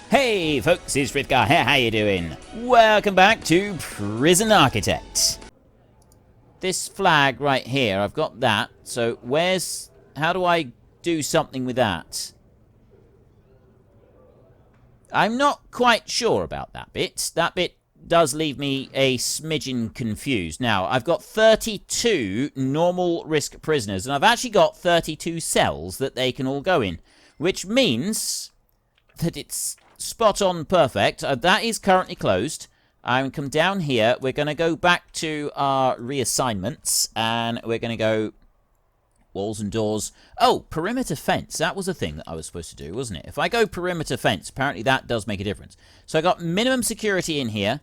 Hey folks, it's Frithgar here, how you doing? Welcome back to Prison Architect. This flag right here, I've got that, so how do I do something with that? I'm not quite sure about that bit. That bit does leave me a smidgen confused. Now, I've got 32 normal risk prisoners, and I've actually got 32 cells that they can all go in, which means that it's spot on perfect. That is currently closed. I'm going to come down here. We're going to go back to our reassignments, and we're going to go walls and doors. Oh, perimeter fence. That was a thing that I was supposed to do, wasn't it? If I go perimeter fence, apparently that does make a difference. So I got minimum security in here,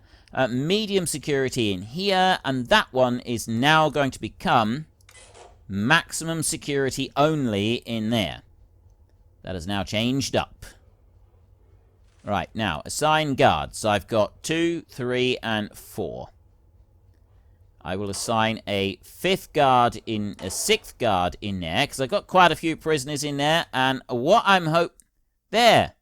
medium security in here, and that one is now going to become maximum security only in there. That has now changed up. Right, now, assign guards. So I've got 2, 3, and 4. I will assign a 6th guard in there, because I've got quite a few prisoners in there, and what I'm there!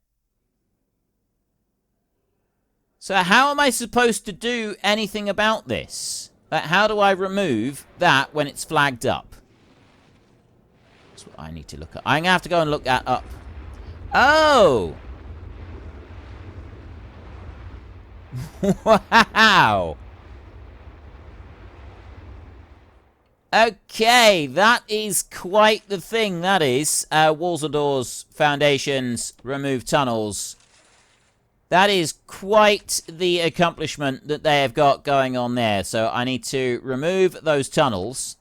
So how am I supposed to do anything about this? How do I remove that when it's flagged up? That's what I need to look at. I'm going to have to go and look that up. Oh! Wow! Okay, that is quite the thing, that is. Walls or doors, foundations, remove tunnels. That is quite the accomplishment that they have got going on there. So I need to remove those tunnels.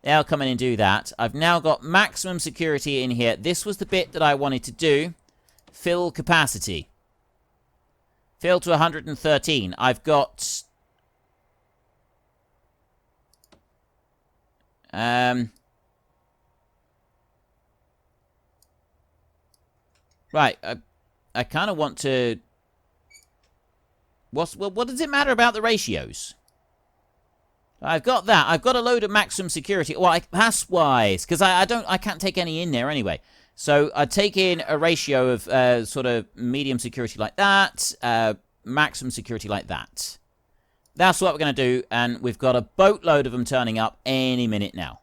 They'll come in and do that. I've now got maximum security in here. This was the bit that I wanted to do. Fill capacity. Fill to 113. I've got... Right, I kind of want to... What does it matter about the ratios? I've got that. I've got a load of maximum security. Well, that's wise, because I can't take any in there anyway. So I take in a ratio of sort of medium security like that, maximum security like that. That's what we're going to do, and we've got a boatload of them turning up any minute now.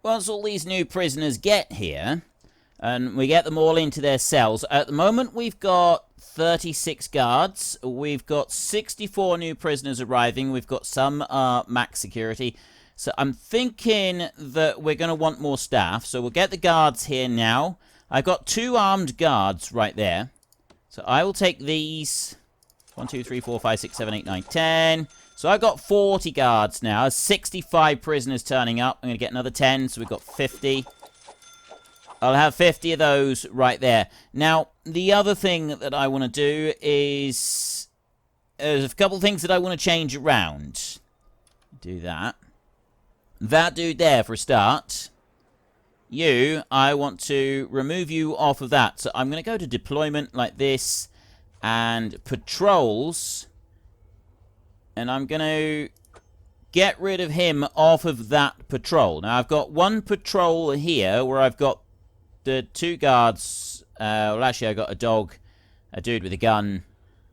Once all these new prisoners get here, and we get them all into their cells, at the moment we've got 36 guards, we've got 64 new prisoners arriving, we've got some max security. So I'm thinking that we're going to want more staff. So we'll get the guards here now. I've got 2 armed guards right there. So I will take these. 1, 2, 3, 4, 5, 6, 7, 8, 9, 10. So I've got 40 guards now. 65 prisoners turning up. I'm going to get another 10. So we've got 50. I'll have 50 of those right there. Now, the other thing that I want to do is... there's a couple things that I want to change around. Do that. That dude there for a start. You, I want to remove you off of that. So I'm going to go to deployment like this. And patrols. And I'm going to get rid of him off of that patrol. Now I've got one patrol here where I've got the 2 guards. Well, actually I've got a dog, a dude with a gun,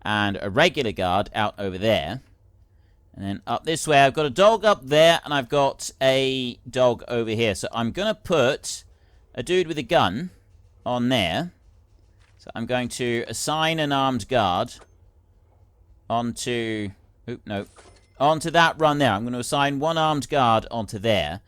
and a regular guard out over there. And then up this way, I've got a dog up there, and I've got a dog over here. So I'm going to put a dude with a gun on there. So I'm going to assign an armed guard onto... onto that run there. I'm going to assign 1 armed guard onto there.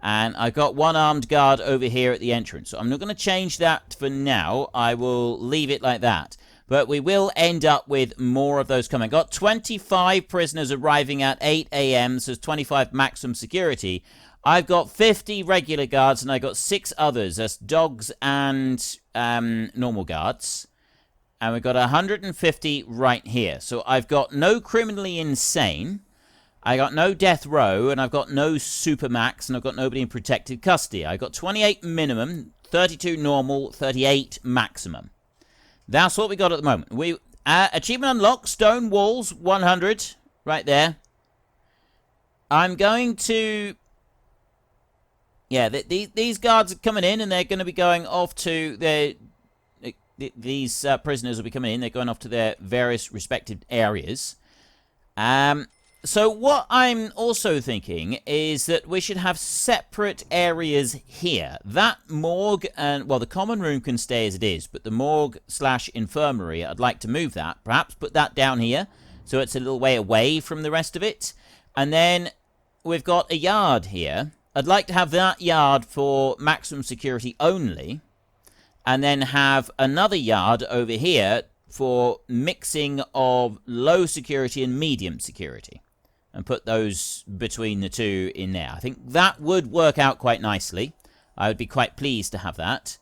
And I've got 1 armed guard over here at the entrance. So I'm not going to change that for now. I will leave it like that. But we will end up with more of those coming. Got 25 prisoners arriving at 8 a.m. So there's 25 maximum security. I've got 50 regular guards and I've got 6 others. That's dogs and normal guards. And we've got 150 right here. So I've got no criminally insane. I got no death row. And I've got no supermax. And I've got nobody in protected custody. I've got 28 minimum, 32 normal, 38 maximum. That's what we got at the moment. We achievement unlocked, stone walls, 100, right there. I'm going to... Yeah, these guards are coming in, and they're going to be going off to their... these prisoners will be coming in. They're going off to their various respective areas. So what I'm also thinking is that we should have separate areas here. That morgue and, well, the common room can stay as it is, but the morgue / infirmary, I'd like to move that. Perhaps put that down here, so it's a little way away from the rest of it. And then we've got a yard here. I'd like to have that yard for maximum security only, and then have another yard over here for mixing of low security and medium security, and put those between the two in there. I think that would work out quite nicely. I would be quite pleased to have that.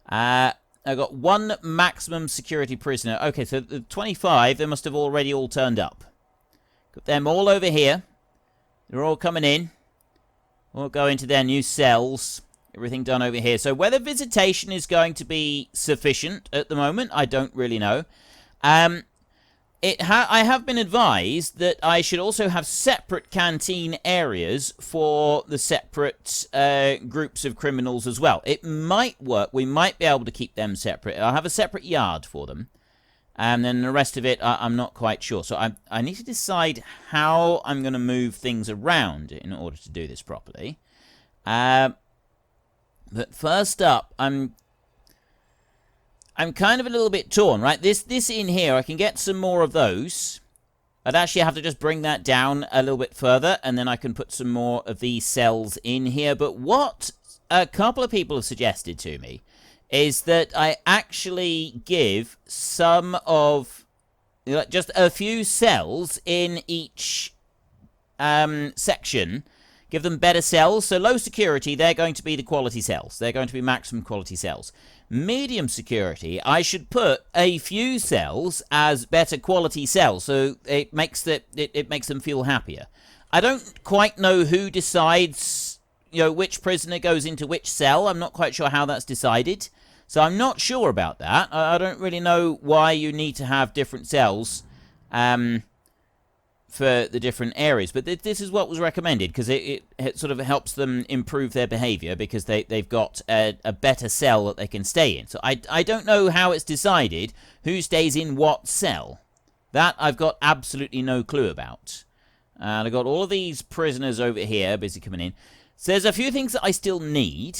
I've got one maximum security prisoner. Okay, so the 25, they must have already all turned up. Got them all over here. They're all coming in. All go into their new cells. Everything done over here. So whether visitation is going to be sufficient at the moment, I don't really know. I have been advised that I should also have separate canteen areas for the separate groups of criminals as well. It might work. We might be able to keep them separate. I'll have a separate yard for them. And then the rest of it, I'm not quite sure. So I need to decide how I'm going to move things around in order to do this properly. But first up, I'm kind of a little bit torn, right? This in here, I can get some more of those. I'd actually have to just bring that down a little bit further, and then I can put some more of these cells in here. But what a couple of people have suggested to me is that I actually give some of, just a few cells in each section. Give them better cells. So low security, they're going to be the quality cells. They're going to be maximum quality cells. Medium security, I should put a few cells as better quality cells, so it makes it makes them feel happier. I don't quite know who decides, which prisoner goes into which cell. I'm not quite sure how that's decided, so I'm not sure about that. I don't really know why you need to have different cells for the different areas, but this is what was recommended, because it sort of helps them improve their behavior, because they've got a better cell that they can stay in. So I don't know how it's decided who stays in what cell. That I've got absolutely no clue about. And I've got all of these prisoners over here busy coming in. So there's a few things that I still need.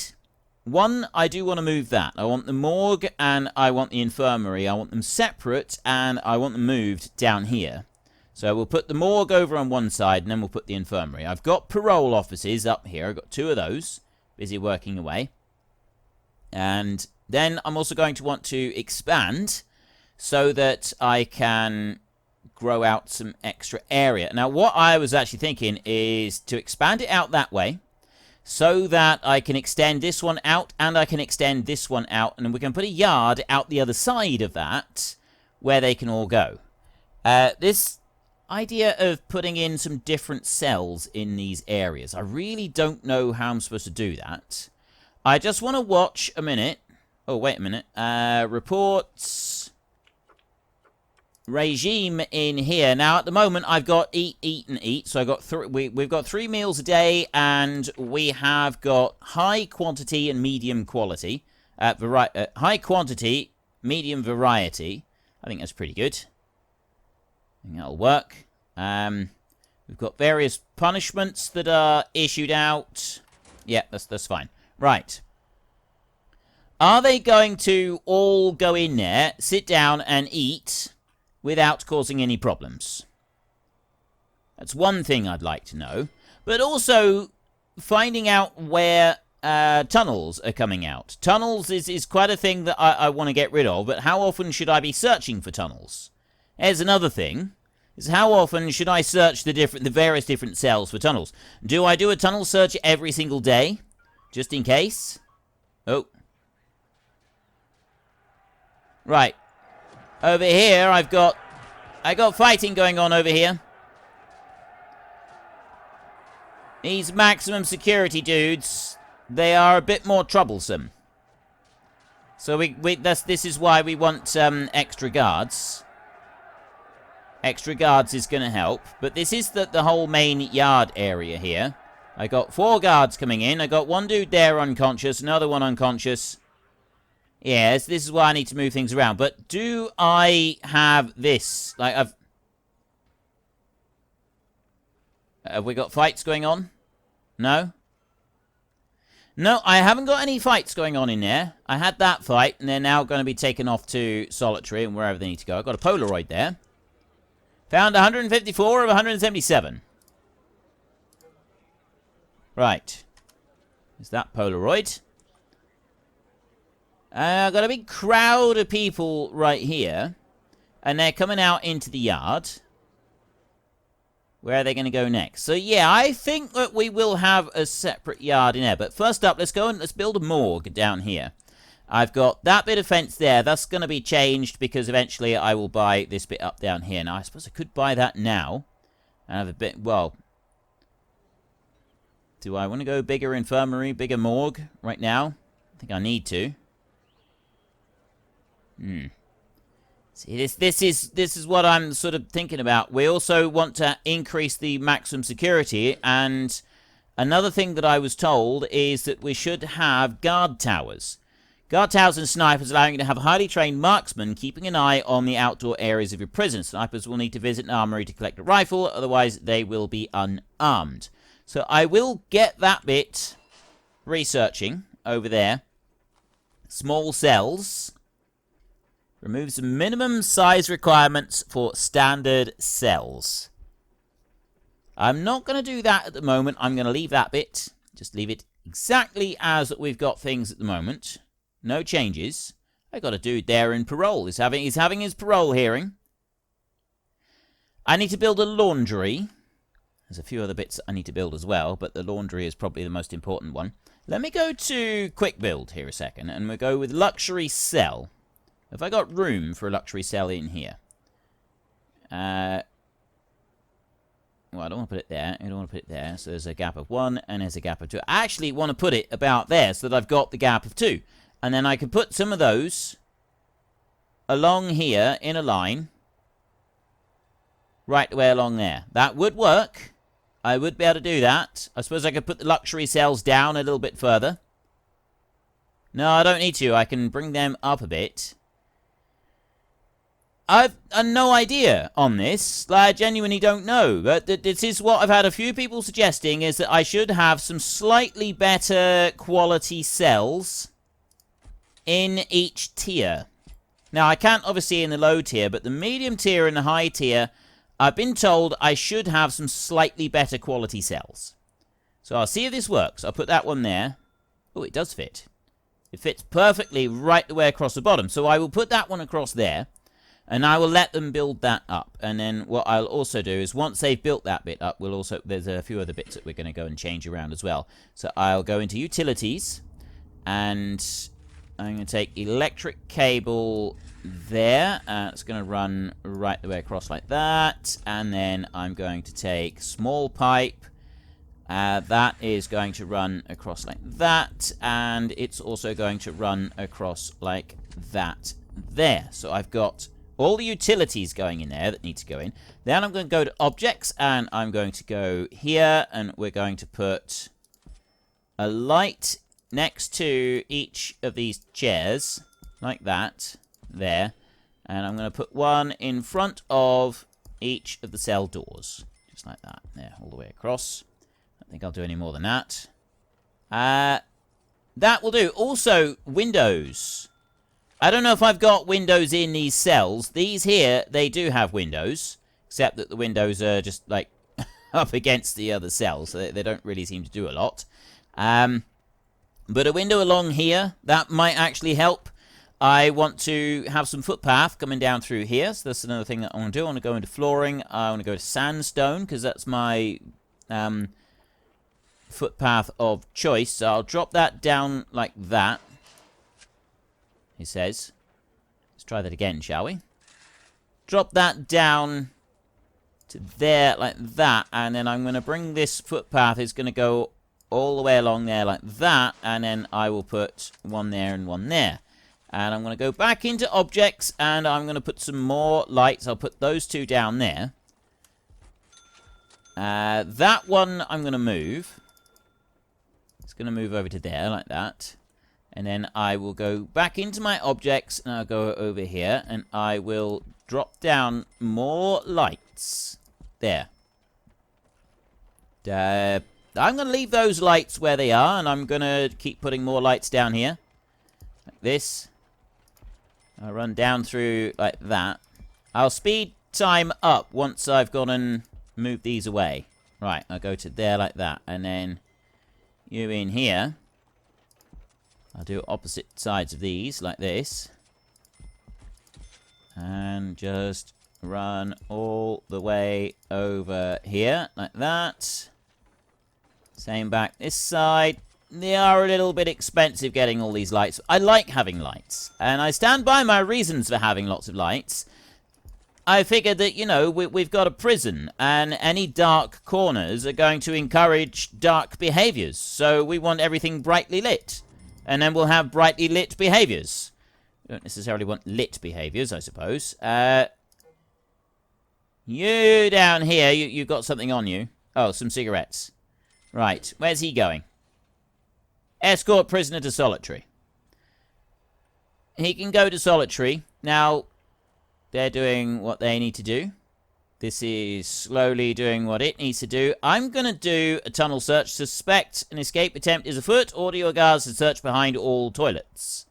One, I do want to move that. I want the morgue and I want the infirmary. I want them separate, and I want them moved down here. So we'll put the morgue over on one side, and then we'll put the infirmary. I've got parole offices up here. I've got 2 of those, busy working away. And then I'm also going to want to expand so that I can grow out some extra area. Now, what I was actually thinking is to expand it out that way, so that I can extend this one out, and I can extend this one out, and then we can put a yard out the other side of that, where they can all go. This idea of putting in some different cells in these areas, I really don't know how I'm supposed to do that. I just want to watch a minute. Oh, wait a minute. Reports. Regime in here. Now, at the moment, I've got eat, and eat. So I've got we've got 3 meals a day, and we have got high quantity and medium quality. High quantity, medium variety. I think that's pretty good. I think that'll work. We've got various punishments that are issued out. Yeah, that's fine. Right. Are they going to all go in there, sit down and eat without causing any problems? That's one thing I'd like to know. But also finding out where tunnels are coming out. Tunnels is quite a thing that I want to get rid of, but how often should I be searching for tunnels? Here's another thing. Is how often should I search the various different cells for tunnels? Do I do a tunnel search every single day? Just in case? Oh. Right. Over here, I got fighting going on over here. These maximum security dudes, they are a bit more troublesome. So this is why we want extra guards. Extra guards is going to help. But this is the whole main yard area here. I got 4 guards coming in. I got one dude there unconscious, another one unconscious. Yes, this is why I need to move things around. But do I have this? Like, have we got fights going on? No? No, I haven't got any fights going on in there. I had that fight, and they're now going to be taken off to solitary and wherever they need to go. I've got a Polaroid there. Found 154 of 177. Right. Is that Polaroid? I've got a big crowd of people right here. And they're coming out into the yard. Where are they going to go next? So, yeah, I think that we will have a separate yard in there. But first up, let's go and let's build a morgue down here. I've got that bit of fence there. That's going to be changed because eventually I will buy this bit up down here. Now, I suppose I could buy that now. And have a bit, well... Do I want to go bigger infirmary, bigger morgue right now? I think I need to. See, this is what I'm sort of thinking about. We also want to increase the maximum security, and another thing that I was told is that we should have guard towers. Guard towers and snipers allowing you to have highly trained marksmen keeping an eye on the outdoor areas of your prison. Snipers will need to visit an armory to collect a rifle, otherwise they will be unarmed. So I will get that bit researching over there. Small cells. Removes the minimum size requirements for standard cells. I'm not going to do that at the moment. I'm going to leave that bit. Just leave it exactly as we've got things at the moment. No changes. I got a dude there in parole. He's having his parole hearing. I need to build a laundry. There's a few other bits I need to build as well, but the laundry is probably the most important one. Let me go to quick build here a second, and we'll go with luxury cell. Have I got room for a luxury cell in here? Well, I don't want to put it there. I don't want to put it there. So there's a gap of 1, and there's a gap of 2. I actually want to put it about there, so that I've got the gap of 2. And then I can put some of those along here in a line. Right the way along there. That would work. I would be able to do that. I suppose I could put the luxury cells down a little bit further. No, I don't need to. I can bring them up a bit. I've no idea on this. I genuinely don't know. But this is what I've had a few people suggesting, is that I should have some slightly better quality cells in each tier. Now, I can't obviously in the low tier, but the medium tier and the high tier, I've been told I should have some slightly better quality cells. So I'll see if this works. I'll put that one there. Oh, it does fit. It fits perfectly right the way across the bottom. So I will put that one across there. And I will let them build that up. And then what I'll also do is once they've built that bit up, we'll also... There's a few other bits that we're going to go and change around as well. So I'll go into utilities. And I'm going to take electric cable there. It's going to run right the way across like that. And then I'm going to take small pipe. That is going to run across like that. And it's also going to run across like that there. So I've got all the utilities going in there that need to go in. Then I'm going to go to objects, and I'm going to go here, and we're going to put a light next to each of these chairs, like that, there. And I'm going to put one in front of each of the cell doors, just like that, there, all the way across. I don't think I'll do any more than that. That will do. Also, windows. I don't know if I've got windows in these cells. These here, they do have windows. Except that the windows are just, like, up against the other cells. So they don't really seem to do a lot. But a window along here, that might actually help. I want to have some footpath coming down through here. So that's another thing that I want to do. I want to go into flooring. I want to go to sandstone, because that's my footpath of choice. So I'll drop that down like that. He says. Let's try that again, shall we? Drop that down to there like that. And then I'm going to bring this footpath. It's going to go all the way along there like that. And then I will put one there and one there. And I'm going to go back into objects. And I'm going to put some more lights. I'll put those two down there. That one I'm going to move. It's going to move over to there like that. And then I will go back into my objects, and I'll go over here, and I will drop down more lights. There. I'm going to leave those lights where they are, and I'm going to keep putting more lights down here. Like this. I'll run down through like that. I'll speed time up once I've gone and moved these away. Right, I'll go to there like that, and then you in here. I'll do opposite sides of these, like this. And just run all the way over here, like that. Same back this side. They are a little bit expensive getting all these lights. I like having lights, and I stand by my reasons for having lots of lights. I figured that, you know, we've got a prison, and any dark corners are going to encourage dark behaviors. So we want everything brightly lit. And then we'll have brightly lit behaviors. We don't necessarily want lit behaviors, I suppose. You down here, you've got something on you. Oh, some cigarettes. Right, where's he going? Escort prisoner to solitary. He can go to solitary. Now, they're doing what they need to do. This is slowly doing what it needs to do. I'm going to do a tunnel search. Suspect an escape attempt is afoot. Order your guards to search behind all toilets.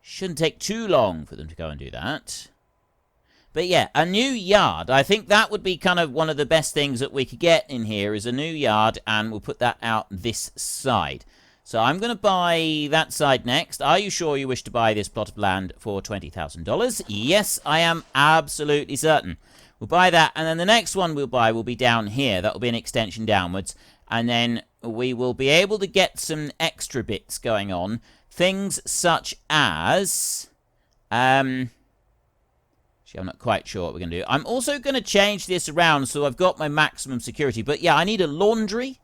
Shouldn't take too long for them to go and do that. But yeah, a new yard. I think that would be kind of one of the best things that we could get in here is a new yard, and we'll put that out this side. So I'm going to buy that side next. Are you sure you wish to buy this plot of land for $20,000? Yes, I am absolutely certain. We'll buy that, and then the next one we'll buy will be down here. That will be an extension downwards. And then we will be able to get some extra bits going on. Things such as... actually, I'm not quite sure what we're going to do. I'm also going to change this around so I've got my maximum security. But yeah, I need a laundry.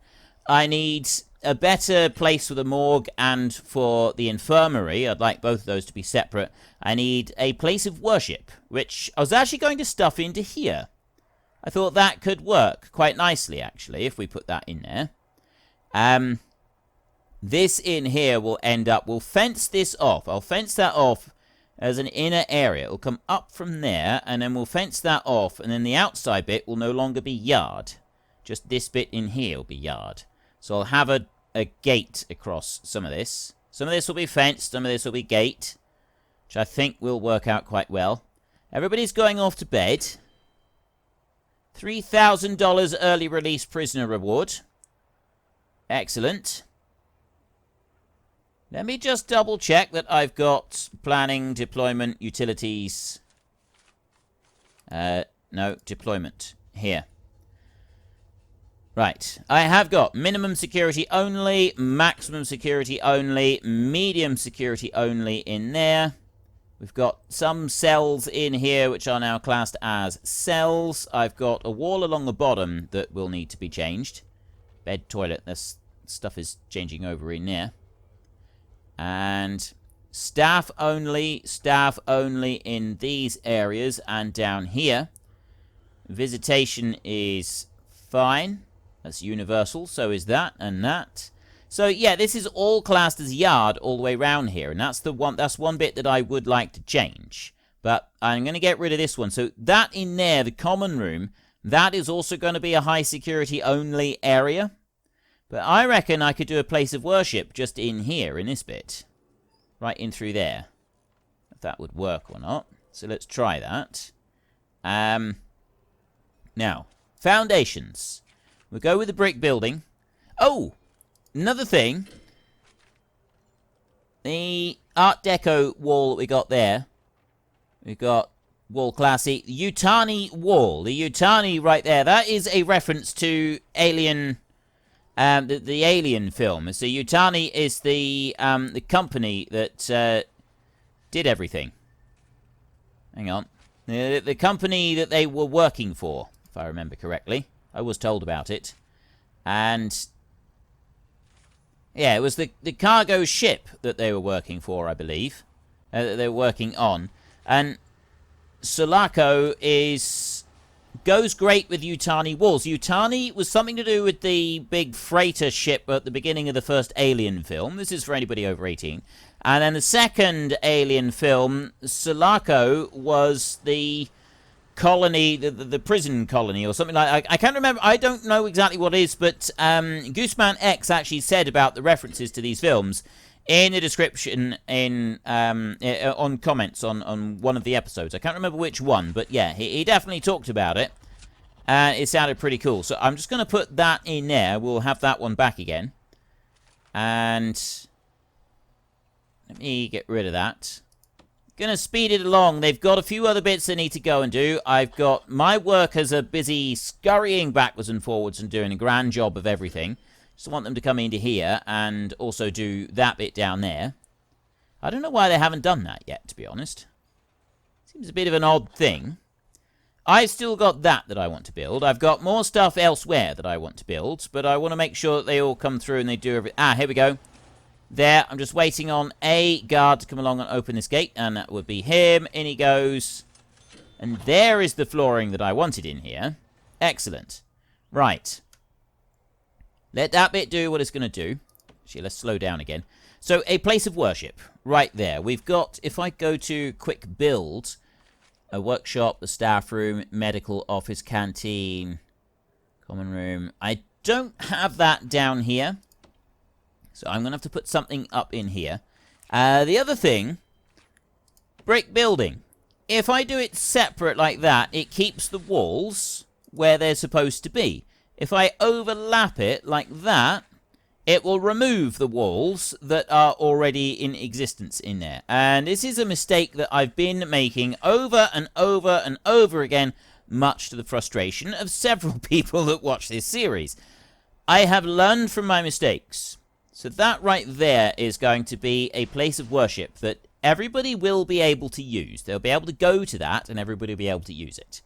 I need a better place for the morgue and for the infirmary. I'd like both of those to be separate. I need a place of worship, which I was actually going to stuff into here. I thought that could work quite nicely, actually, if we put that in there. This in here will end up... We'll fence this off. I'll fence that off as an inner area. It'll come up from there, and then we'll fence that off, and then the outside bit will no longer be yard. Just this bit in here will be yard. So I'll have a gate across some of this. Some of this will be fenced, some of this will be gate, which I think will work out quite well. Everybody's going off to bed. $3,000 early release prisoner reward. Excellent. Let me just double check that I've got planning, deployment, utilities. No, deployment. Here. Right, I have got minimum security only, maximum security only, medium security only in there. We've got some cells in here which are now classed as cells. I've got a wall along the bottom that will need to be changed. Bed, toilet, this stuff is changing over in there. And staff only in these areas and down here. Visitation is fine. That's universal, so is that and that. So yeah, this is all classed as yard all the way around here, and that's one bit that I would like to change. But I'm going to get rid of this one. So that in there, the common room, that is also going to be a high security only area. But I reckon I could do a place of worship just in here, in this bit. Right in through there. If that would work or not. So let's try that. Now, foundations. We'll go with the brick building. Oh! Another thing. The Art Deco wall that we got there. We've got wall classy. Yutani wall. The Yutani right there. That is a reference to Alien... the Alien film. So Yutani is the company that did everything. Hang on. The company that they were working for, if I remember correctly. I was told about it. And yeah, it was the cargo ship that they were working for, I believe. That they were working on. And Sulaco is goes great with Yutani walls. Yutani was something to do with the big freighter ship at the beginning of the first Alien film. This is for anybody over 18. And then the second Alien film, Sulaco, was the colony, the prison colony or something like that. I can't remember. I don't know exactly what it is, but Gooseman X actually said about the references to these films in the description on comments on one of the episodes. I can't remember which one, but yeah, he definitely talked about it. And it sounded pretty cool. So I'm just going to put that in there. We'll have that one back again. And let me get rid of that. Gonna speed it along. They've got a few other bits they need to go and do. I've got my workers are busy scurrying backwards and forwards and doing a grand job of everything. Just want them to come into here and also do that bit down there. I don't know why they haven't done that yet, to be honest. Seems a bit of an odd thing. I've still got that I want to build. I've got more stuff elsewhere that I want to build, but I want to make sure that they all come through and they do everything. Ah, here we go. There, I'm just waiting on a guard to come along and open this gate, and that would be him. In he goes. And there is the flooring that I wanted in here. Excellent. Right. Let that bit do what it's going to do. Actually, let's slow down again. So, a place of worship. Right there. We've got, if I go to quick build, a workshop, the staff room, medical office, canteen, common room. I don't have that down here. So I'm going to have to put something up in here. The other thing, brick building. If I do it separate like that, it keeps the walls where they're supposed to be. If I overlap it like that, it will remove the walls that are already in existence in there. And this is a mistake that I've been making over and over and over again, much to the frustration of several people that watch this series. I have learned from my mistakes. So that right there is going to be a place of worship that everybody will be able to use. They'll be able to go to that and everybody will be able to use it.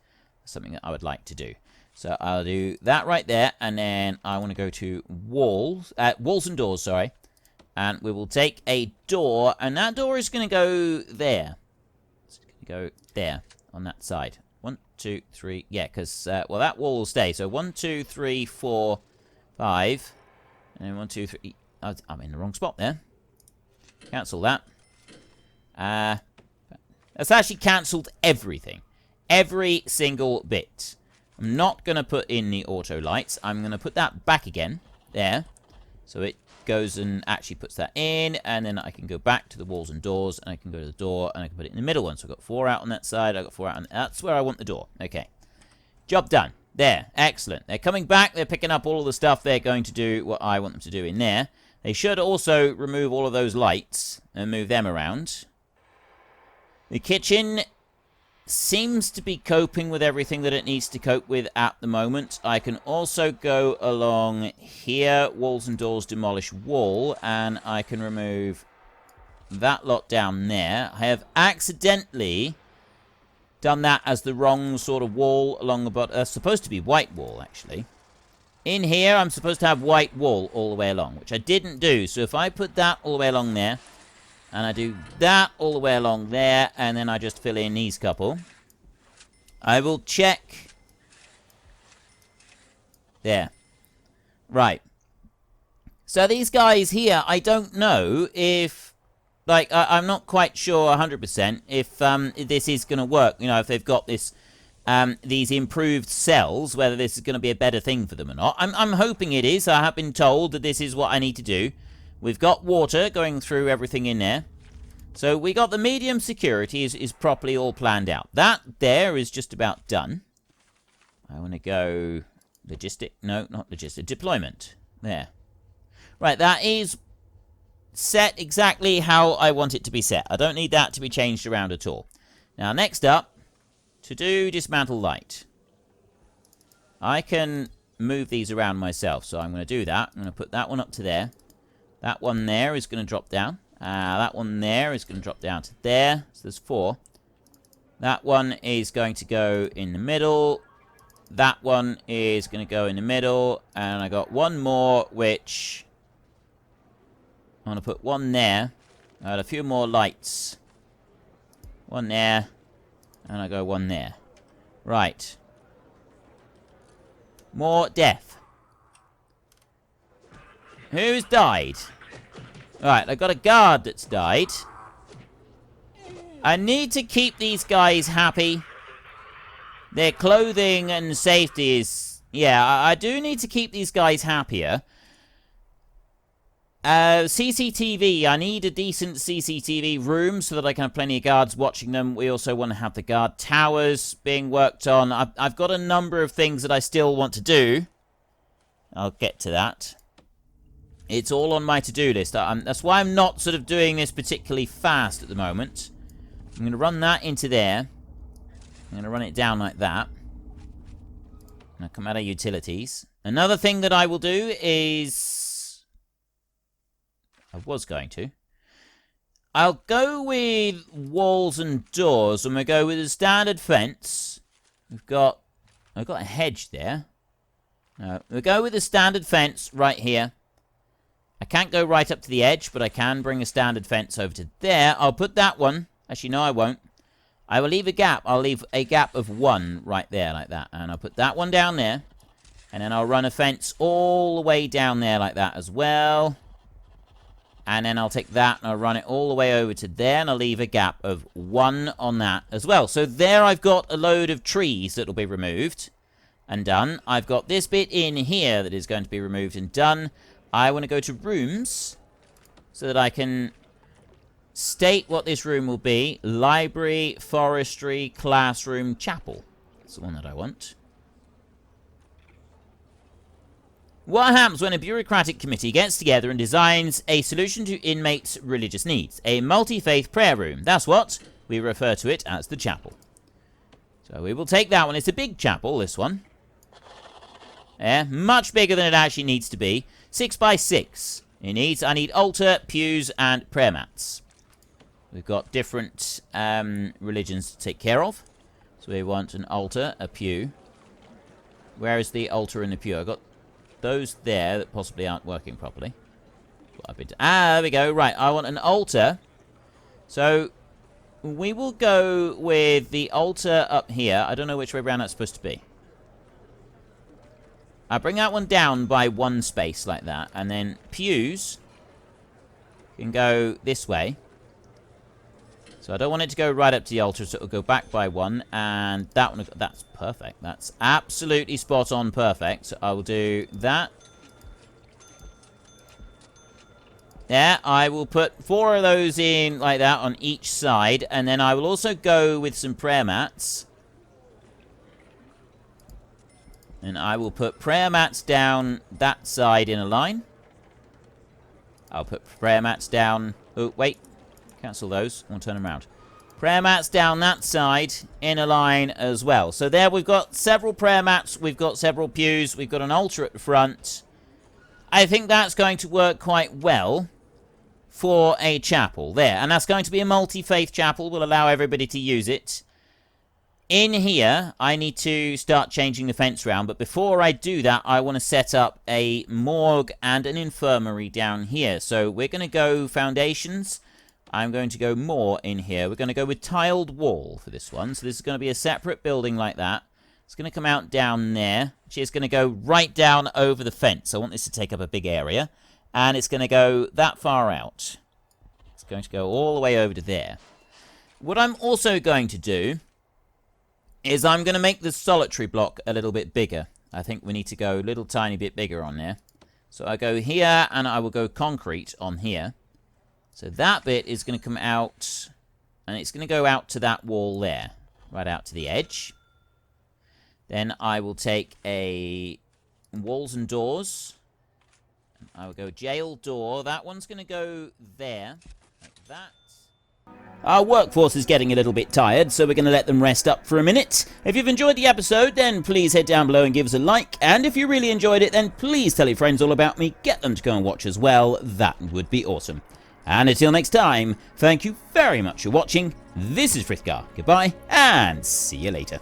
Something that I would like to do. So I'll do that right there, and then I want to go to walls and doors, sorry. And we will take a door, and that door is going to go there. It's going to go there on that side. 1, 2, 3, yeah, because, well, that wall will stay. So 1, 2, 3, 4, 5, and 1, 2, 3. I'm in the wrong spot there. Cancel that. That's actually cancelled everything. Every single bit. I'm not going to put in the auto lights. I'm going to put that back again. There. So it goes and actually puts that in. And then I can go back to the walls and doors. And I can go to the door. And I can put it in the middle one. So I've got 4 out on that side. I've got 4 out on... That's where I want the door. Okay. Job done. There. Excellent. They're coming back. They're picking up all of the stuff. They're going to do what I want them to do in there. They should also remove all of those lights and move them around. The kitchen seems to be coping with everything that it needs to cope with at the moment. I can also go along here, walls and doors, demolish wall, and I can remove that lot down there. I have accidentally done that as the wrong sort of wall along the bottom. Supposed to be white wall, actually. In here, I'm supposed to have white wall all the way along, which I didn't do. So if I put that all the way along there, and I do that all the way along there, and then I just fill in these couple, I will check. There. Right. So these guys here, I don't know if, like, I'm not quite sure 100% if this is going to work. You know, if they've got this... these improved cells, whether this is going to be a better thing for them or not. I'm hoping it is. I have been told that this is what I need to do. We've got water going through everything in there. So we got the medium security is properly all planned out. That there is just about done. I want to go logistic. No, not logistic. Deployment. There. Right, that is set exactly how I want it to be set. I don't need that to be changed around at all. Now, next up, to do dismantle light. I can move these around myself, so I'm going to do that. I'm going to put that one up to there. That one there is going to drop down. That one there is going to drop down to there. So there's 4. That one is going to go in the middle. That one is going to go in the middle. And I got one more, which... I'm going to put one there. I got a few more lights. One there. And I go one there. Right. More death. Who's died? Alright, I've got a guard that's died. I need to keep these guys happy. Their clothing and safety is... Yeah, I do need to keep these guys happier. CCTV. I need a decent CCTV room so that I can have plenty of guards watching them. We also want to have the guard towers being worked on. I've got a number of things that I still want to do. I'll get to that. It's all on my to-do list. That's why I'm not sort of doing this particularly fast at the moment. I'm going to run that into there. I'm going to run it down like that. Now come out of utilities. Another thing that I will do is... I was going to. I'll go with walls and doors, and we'll go with a standard fence. I've got a hedge there. No, we'll go with a standard fence right here. I can't go right up to the edge, but I can bring a standard fence over to there. I'll put that one. Actually, no, I won't. I will leave a gap. I'll leave a gap of 1 right there, like that. And I'll put that one down there. And then I'll run a fence all the way down there like that as well. And then I'll take that and I'll run it all the way over to there. And I'll leave a gap of 1 on that as well. So there I've got a load of trees that will be removed and done. I've got this bit in here that is going to be removed and done. I want to go to rooms so that I can state what this room will be. Library, forestry, classroom, chapel. That's the one that I want. What happens when a bureaucratic committee gets together and designs a solution to inmates' religious needs? A multi-faith prayer room. That's what we refer to it as, the chapel. So we will take that one. It's a big chapel, this one. Yeah, much bigger than it actually needs to be. 6 by 6. I need altar, pews, and prayer mats. We've got different religions to take care of. So we want an altar, a pew. Where is the altar and the pew? I've got those there that possibly aren't working properly. There we go. Right, I want an altar. So we will go with the altar up here. I don't know which way around that's supposed to be. I'll bring that one down by 1 space like that. And then pews can go this way. So I don't want it to go right up to the altar, so it'll go back by 1. And that one, that's perfect. That's absolutely spot on perfect. So I will do that. There, I will put 4 of those in like that on each side. And then I will also go with some prayer mats. And I will put prayer mats down that side in a line. I'll put prayer mats down... Oh, wait. Cancel those. I want to turn them around. Prayer mats down that side in a line as well. So there we've got several prayer mats. We've got several pews. We've got an altar at the front. I think that's going to work quite well for a chapel there. And that's going to be a multi-faith chapel. We'll allow everybody to use it. In here, I need to start changing the fence round, but before I do that, I want to set up a morgue and an infirmary down here. So we're going to go foundations. I'm going to go more in here. We're going to go with tiled wall for this one. So this is going to be a separate building like that. It's going to come out down there. It's going to go right down over the fence. I want this to take up a big area. And it's going to go that far out. It's going to go all the way over to there. What I'm also going to do is I'm going to make the solitary block a little bit bigger. I think we need to go a little tiny bit bigger on there. So I go here, and I will go concrete on here. So that bit is going to come out, and it's going to go out to that wall there, right out to the edge. Then I will take a walls and doors. I will go jail door. That one's going to go there, like that. Our workforce is getting a little bit tired, so we're going to let them rest up for a minute. If you've enjoyed the episode, then please head down below and give us a like. And if you really enjoyed it, then please tell your friends all about me. Get them to go and watch as well. That would be awesome. And until next time, thank you very much for watching. This is Frithgar. Goodbye, and see you later.